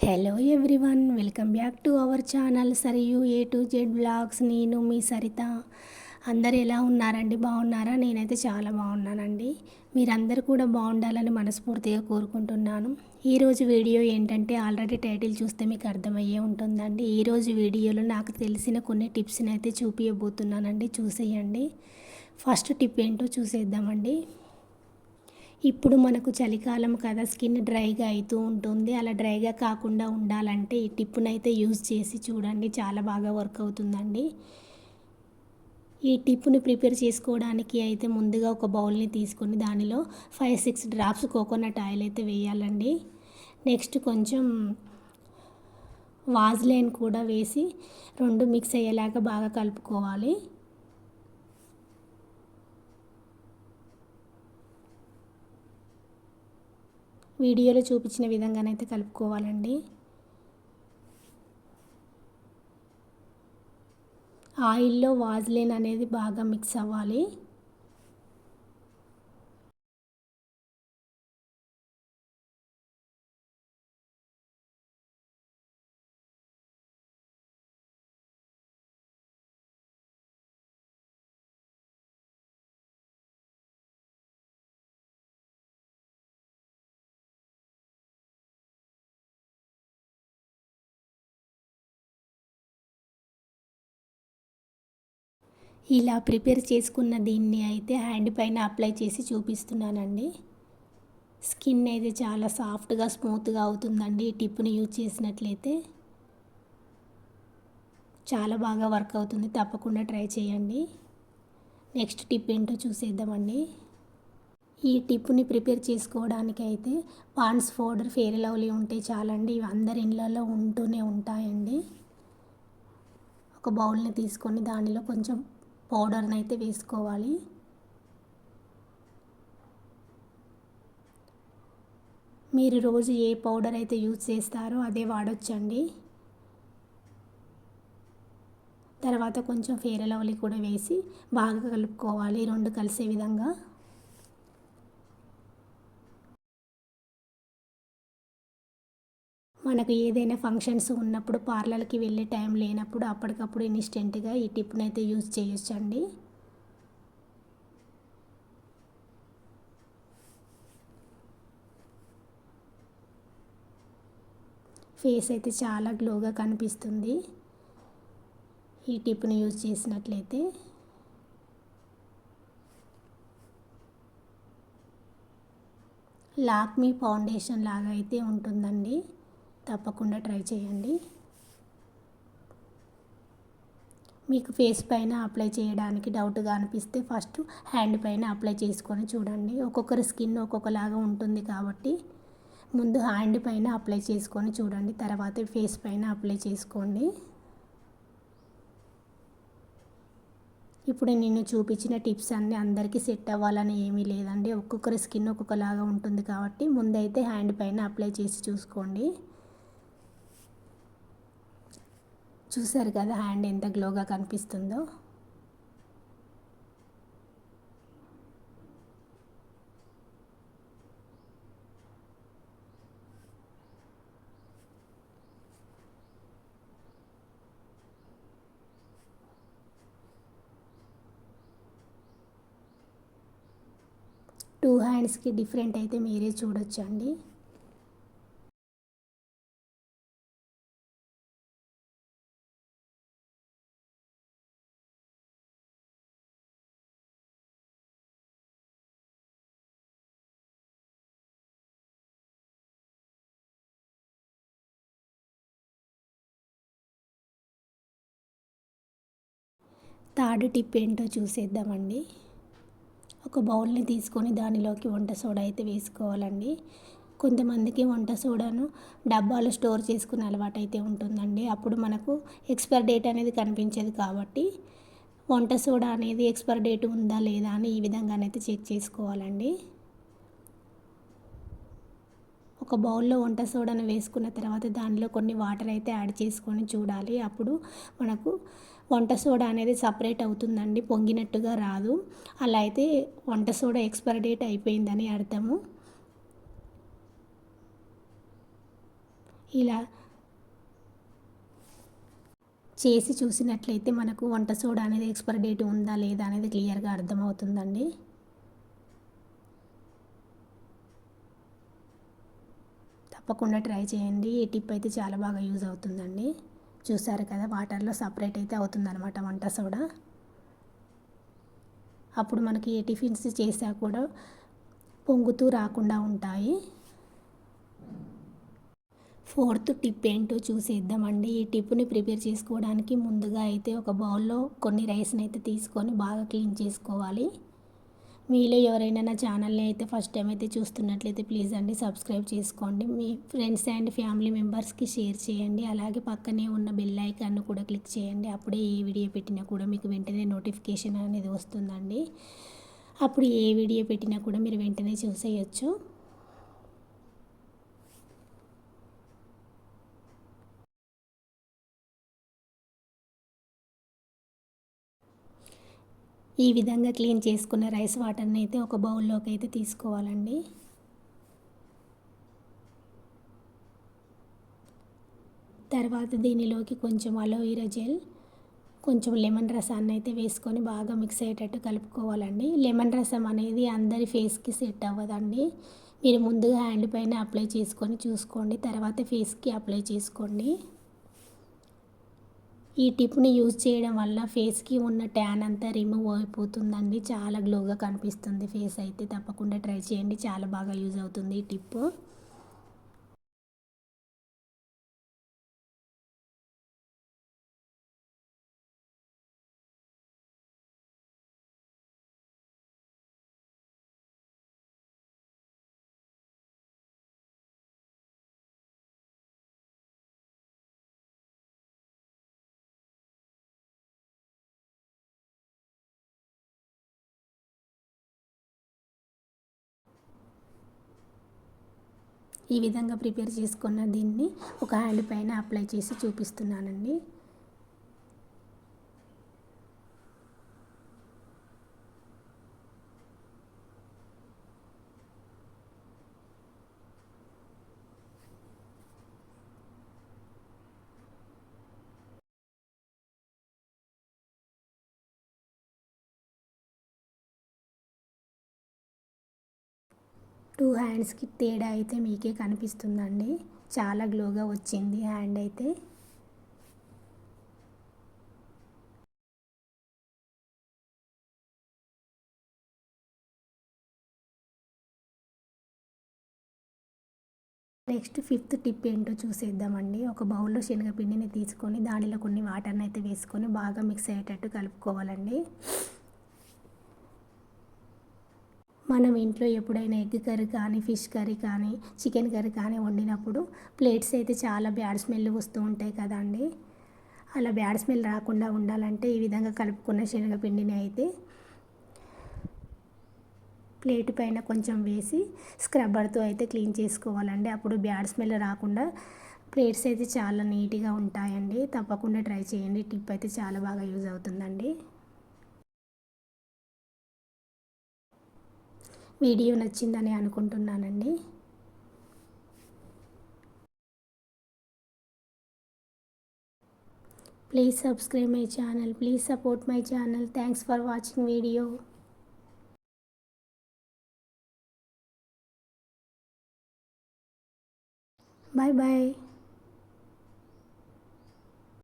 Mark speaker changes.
Speaker 1: Hello everyone, welcome back to our channel సరియు A to Z blogs. నేను మీ సరిత. అందరు ఎలా ఉన్నారండి? బాగున్నారా? నేనైతే చాలా బాగున్నానండి. మీరందరూ కూడా బాగుండాలని మనస్ఫూర్తిగా కోరుకుంటున్నాను. ఈరోజు వీడియో ఏంటంటే ఆల్రెడీ టైటిల్ చూస్తే మీకు అర్థమయ్యే ఉంటుందండి. ఈరోజు వీడియోలో నాకు తెలిసిన కొన్ని టిప్స్ని అయితే చూపించబోతున్నానండి. చూసేయండి. ఫస్ట్ టిప్ ఏంటో చూసేద్దామండి. ఇప్పుడు మనకు చలికాలం కదా, స్కిన్ డ్రైగా అవుతూ ఉంటుంది. అలా డ్రైగా కాకుండా ఉండాలంటే ఈ టిప్పునైతే యూజ్ చేసి చూడండి, చాలా బాగా వర్క్ అవుతుందండి. ఈ టిప్పుని ప్రిపేర్ చేసుకోవడానికి అయితే ముందుగా ఒక బౌల్ని తీసుకొని దానిలో 5-6 డ్రాప్స్ కోకోనట్ ఆయిల్ అయితే వేయాలండి. నెక్స్ట్ కొంచెం వాజ్లైన్ కూడా వేసి రెండు మిక్స్ అయ్యేలాగా బాగా కలుపుకోవాలి. వీడియోలో చూపించిన విధంగానైతే కలుపుకోవాలండి. ఆయిల్లో వాజ్లైన్ అనేది బాగా మిక్స్ అవ్వాలి. ఇలా ప్రిపేర్ చేసుకున్న దీన్ని అయితే హ్యాండ్ పైన అప్లై చేసి చూపిస్తున్నానండి. స్కిన్ అయితే చాలా సాఫ్ట్గా స్మూత్గా అవుతుందండి. ఈ టిప్ని యూజ్ చేసినట్లయితే చాలా బాగా వర్క్ అవుతుంది. తప్పకుండా ట్రై చేయండి. నెక్స్ట్ టిప్ ఏంటో చూసేద్దామండి. ఈ టిప్ని ప్రిపేర్ చేసుకోవడానికి అయితే Pond's powder, Fair and Lovely ఉంటే చాలండి. ఇవి అందరి ఇళ్ళల్లో ఉంటూనే ఉంటాయండి. ఒక బౌల్ని తీసుకొని దానిలో కొంచెం పౌడర్ని అయితే వేసుకోవాలి. మీరు రోజు ఏ పౌడర్ అయితే యూజ్ చేస్తారో అదే వాడొచ్చండి. తర్వాత కొంచెం ఫెయిర్ అండ్ లవ్లీ కూడా వేసి బాగా కలుపుకోవాలి, రెండు కలిసే విధంగా. మనకు ఏదైనా ఫంక్షన్స్ ఉన్నప్పుడు, పార్లర్కి వెళ్ళే టైం లేనప్పుడు అప్పటికప్పుడు ఇన్స్టెంట్గా ఈ టిప్ని అయితే యూజ్ చేయొచ్చండి. ఫేస్ అయితే చాలా గ్లోగా కనిపిస్తుంది ఈ టిప్ని యూజ్ చేసినట్లయితే. లాక్మీ ఫౌండేషన్ లాగా అయితే ఉంటుందండి. తప్పకుండా ట్రై చేయండి. మీకు ఫేస్ పైన అప్లై చేయడానికి డౌట్గా అనిపిస్తే ఫస్ట్ హ్యాండ్ పైన అప్లై చేసుకొని చూడండి. ఒక్కొక్కరి స్కిన్ ఒక్కొక్కలాగా ఉంటుంది కాబట్టి ముందు హ్యాండ్ పైన అప్లై చేసుకొని చూడండి, తర్వాత ఫేస్ పైన అప్లై చేసుకోండి. ఇప్పుడు నేను చూపించిన టిప్స్ అన్నీ అందరికీ సెట్ అవ్వాలని ఏమీ లేదండి. ఒక్కొక్కరి స్కిన్ ఒక్కొక్కలాగా ఉంటుంది కాబట్టి ముందైతే హ్యాండ్ పైన అప్లై చేసి చూసుకోండి. చూసారు కదా హ్యాండ్ ఎంత గ్లోగా కనిపిస్తుందో. టూ హ్యాండ్స్కి డిఫరెంట్ అయితే మీరే చూడొచ్చండి. థర్డ్ టిప్ ఏంటో చూసేద్దామండి. ఒక బౌల్ని తీసుకొని దానిలోకి వంట సోడా అయితే వేసుకోవాలండి. కొంతమందికి వంట సోడాను డబ్బాలో స్టోర్ చేసుకునే అలవాటు అయితే ఉంటుందండి. అప్పుడు మనకు ఎక్స్పైర్ డేట్ అనేది కనిపించదు కాబట్టి వంట సోడా అనేది ఎక్స్పైర్ డేట్ ఉందా లేదా అని ఈ విధంగానైతే చెక్ చేసుకోవాలండి. ఒక బౌల్లో వంట సోడాను వేసుకున్న తర్వాత దానిలో కొన్ని వాటర్ అయితే యాడ్ చేసుకొని చూడాలి. అప్పుడు మనకు వంట సోడా అనేది సపరేట్ అవుతుందండి, పొంగినట్టుగా రాదు. అలా అయితే వంట సోడా ఎక్స్పైరీ డేట్ అయిపోయిందని అర్థము. ఇలా చేసి చూసినట్లయితే మనకు వంట సోడా అనేది ఎక్స్పైరీ డేట్ ఉందా లేదా అనేది క్లియర్గా అర్థమవుతుందండి. తప్పకుండా ట్రై చేయండి. ఈ టిప్ అయితే చాలా బాగా యూజ్ అవుతుందండి. చూసారు కదా, వాటర్లో సపరేట్ అయితే అవుతుందన్నమాట వంట సోడా. అప్పుడు మనకి ఏ టిఫిన్స్ చేసా కూడా పొంగుతూ రాకుండా ఉంటాయి. ఫోర్త్ టిప్ ఏంటో చూసేద్దామండి. ఈ టిప్ని ప్రిపేర్ చేసుకోవడానికి ముందుగా అయితే ఒక బౌల్లో కొన్ని రైస్ని అయితే తీసుకొని బాగా క్లీన్ చేసుకోవాలి. మీలో ఎవరైనా నా ఛానల్ని అయితే ఫస్ట్ టైం అయితే చూస్తున్నట్లయితే ప్లీజ్ అండి సబ్స్క్రైబ్ చేసుకోండి. మీ ఫ్రెండ్స్ అండ్ ఫ్యామిలీ మెంబర్స్కి షేర్ చేయండి. అలాగే పక్కనే ఉన్న బెల్ ఐకాన్ను కూడా క్లిక్ చేయండి. అప్పుడే ఏ వీడియో పెట్టినా కూడా మీకు వెంటనే నోటిఫికేషన్ అనేది వస్తుందండి. అప్పుడు ఏ వీడియో పెట్టినా కూడా మీరు వెంటనే చూసేయచ్చు. ఈ విధంగా క్లీన్ చేసుకున్న రైస్ వాటర్ని అయితే ఒక బౌల్లోకి అయితే తీసుకోవాలండి. తర్వాత దీనిలోకి కొంచెం అలోవెరా జెల్, కొంచెం లెమన్ రసాన్ని అయితే వేసుకొని బాగా మిక్స్ అయ్యేటట్టు కలుపుకోవాలండి. లెమన్ రసం అనేది అందరి ఫేస్కి సెట్ అవ్వదండి. మీరు ముందుగా హ్యాండ్ పైన అప్లై చేసుకొని చూసుకోండి, తర్వాత ఫేస్కి అప్లై చేసుకోండి. ఈ టిప్ని యూజ్ చేయడం వల్ల ఫేస్కి ఉన్న ట్యాన్ అంతా రిమూవ్ అయిపోతుందండి. చాలా గ్లోగా కనిపిస్తుంది ఫేస్ అయితే. తప్పకుండా ట్రై చేయండి, చాలా బాగా యూజ్ అవుతుంది ఈ టిప్. ఈ విధంగా ప్రిపేర్ చేసుకున్న దీన్ని ఒక హ్యాండ్ పైన అప్లై చేసి చూపిస్తున్నానండి. టూ హ్యాండ్స్కి తేడా అయితే మీకే కనిపిస్తుందండి. చాలా గ్లోగా వచ్చింది హ్యాండ్ అయితే. నెక్స్ట్ ఫిఫ్త్ టిప్ ఏంటో చూసేద్దామండి. ఒక బౌల్లో శనగపిండిని తీసుకొని దానిలో కొన్ని వాటర్ని అయితే వేసుకొని బాగా మిక్స్ అయ్యేటట్టు కలుపుకోవాలండి. మనం ఇంట్లో ఎప్పుడైనా ఎగ్ కర్రీ కానీ, ఫిష్ కర్రీ కానీ, చికెన్ కర్రీ కానీ వండినప్పుడు ప్లేట్స్ అయితే చాలా బ్యాడ్ స్మెల్ వస్తూ ఉంటాయి కదండి. అలా బ్యాడ్ స్మెల్ రాకుండా ఉండాలంటే ఈ విధంగా కలుపుకున్న శనగపిండిని అయితే ప్లేట్ పైన కొంచెం వేసి స్క్రబ్బర్తో అయితే క్లీన్ చేసుకోవాలండి. అప్పుడు బ్యాడ్ స్మెల్ రాకుండా ప్లేట్స్ అయితే చాలా నీట్గా ఉంటాయండి. తప్పకుండా ట్రై చేయండి. టిప్ అయితే చాలా బాగా యూజ్ అవుతుందండి. వీడియో నచ్చిందని అనుకుంటున్నానండి. Please subscribe my channel. Please support my channel. Thanks for watching video. Bye bye.